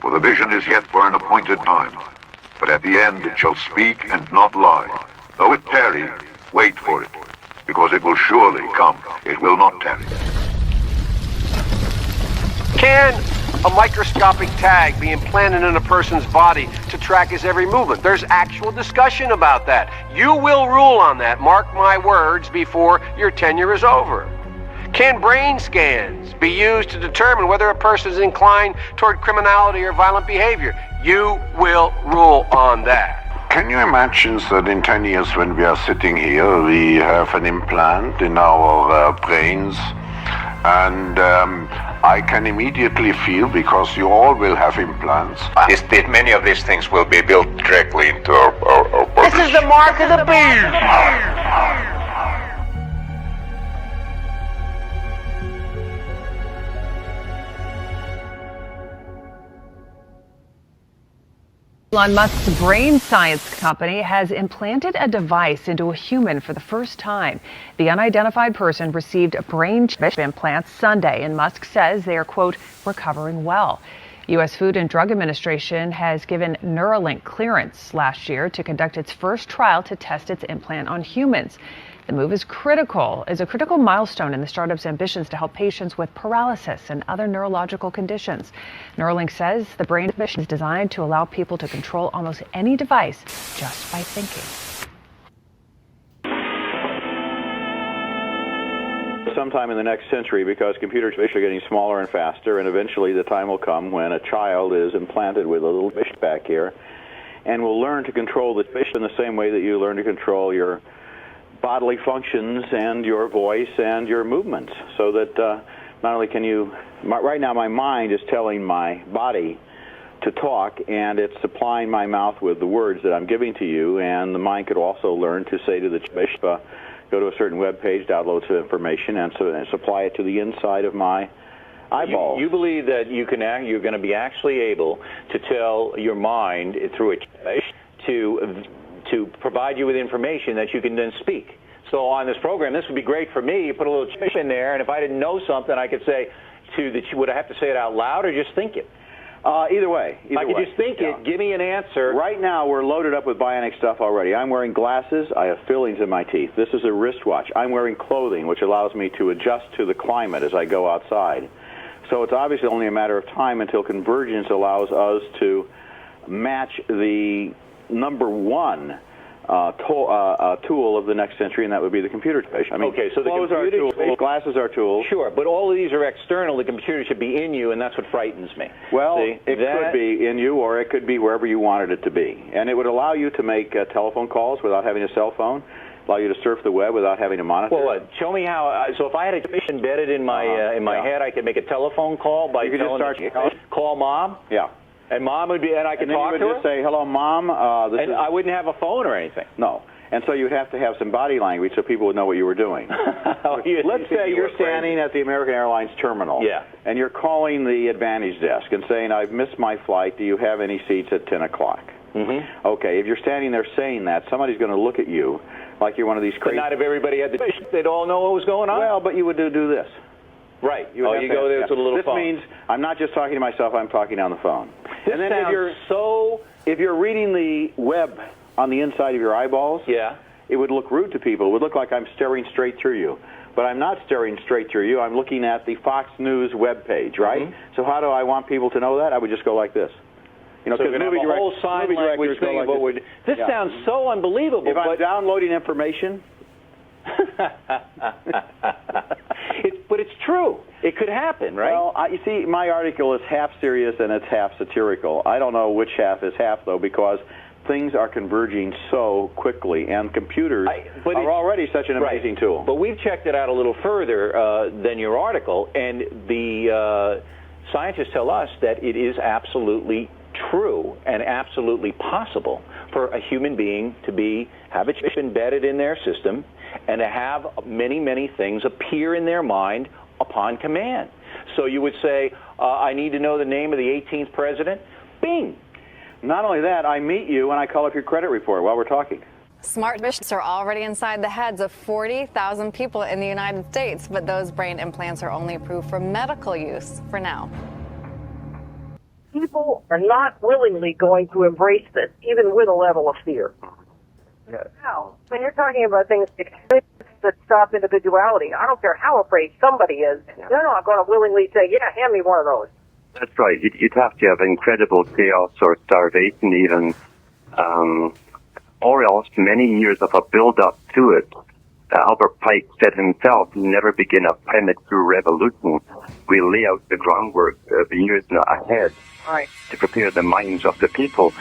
For the vision is yet for an appointed time, but at the end it shall speak and not lie. Though it tarry, wait for it, because it will surely come. It will not tarry. Can a microscopic tag be implanted in a person's body to track his every movement? There's actual discussion about that. You will rule on that, mark my words, before your tenure is over. Can brain scans be used to determine whether a person is inclined toward criminality or violent behavior? You will rule on that. Can you imagine that in 10 years when we are sitting here, we have an implant in our brains, and I can immediately feel, because you all will have implants, that many of these things will be built directly into our bodies. This is the mark of the beast! Elon Musk's brain science company has implanted a device into a human for the first time. The unidentified person received brain chip implants Sunday, and Musk says they are, quote, recovering well. U.S. Food and Drug Administration has given Neuralink clearance last year to conduct its first trial to test its implant on humans. The move is a critical milestone in the startup's ambitions to help patients with paralysis and other neurological conditions. Neuralink says the brain chip is designed to allow people to control almost any device just by thinking. Sometime in the next century, because computers are getting smaller and faster, and eventually the time will come when a child is implanted with a little chip back here and will learn to control the chip in the same way that you learn to control your bodily functions and your voice and your movements, so that not only can you, right now my mind is telling my body to talk, and it's supplying my mouth with the words that I'm giving to you, and the mind could also learn to say to the chip, go to a certain web page, download some information, and supply it to the inside of my eyeball. You believe that you're going to be actually able to tell your mind through a chip to provide you with information that you can then speak. So on this program, this would be great for me. You put a little chip in there, and if I didn't know something, I could say would I have to say it out loud or just think it? Either way. I could just think it, give me an answer. Right now, we're loaded up with bionic stuff already. I'm wearing glasses. I have fillings in my teeth. This is a wristwatch. I'm wearing clothing, which allows me to adjust to the climate as I go outside. So it's obviously only a matter of time until convergence allows us to match the number one tool of the next century, and that would be the computer chip. I mean, okay, so the clothes are tools, glasses are tools. Sure, but all of these are external. The computer should be in you, and that's what frightens me. Well, it could be in you, or it could be wherever you wanted it to be. And it would allow you to make telephone calls without having a cell phone, allow you to surf the web without having to monitor. Well, show me how. So if I had a chip embedded in my head, I could make a telephone call by call mom. Yeah. And Mom would be, and I could talk to her? And you would just say, hello, Mom. I wouldn't have a phone or anything. No. And so you'd have to have some body language so people would know what you were doing. Let's say you're standing at the American Airlines terminal. Yeah. And you're calling the Advantage desk and saying, I've missed my flight. Do you have any seats at 10 o'clock? Mm-hmm. Okay, if you're standing there saying that, somebody's going to look at you like you're one of these crazy... But not if everybody had the... They'd all know what was going on? Well, but you would do this. Right. You go there to the little phone. This means I'm not just talking to myself, I'm talking on the phone. And then if you're reading the web on the inside of your eyeballs, yeah, it would look rude to people. It would look like I'm staring straight through you. But I'm not staring straight through you. I'm looking at the Fox News web page, right? Mm-hmm. So how do I want people to know that? I would just go like this. You know, so we're going to have a whole sign language thing of what we're... This sounds so unbelievable. If I'm downloading information... But it's true. It could happen, right? Well, you see, my article is half serious and it's half satirical. I don't know which half is half, though, because things are converging so quickly, and computers are already such an amazing tool. But we've checked it out a little further than your article, and the scientists tell us that it is absolutely true and absolutely possible for a human being to have a chip embedded in their system and to have many, many things appear in their mind upon command. So you would say, I need to know the name of the 18th president. Bing. Not only that, I meet you and I call up your credit report while we're talking. Smart chips are already inside the heads of 40,000 people in the United States, but those brain implants are only approved for medical use for now. people are not willingly going to embrace this, even with a level of fear. Now, when you're talking about things that stop individuality, I don't care how afraid somebody is, they're not going to willingly say, yeah, hand me one of those. That's right. You'd have to have incredible chaos or starvation even, or else many years of a build-up to it. Albert Pike said himself, "We never begin a premature revolution. We lay out the groundwork of years ahead to prepare the minds of the people."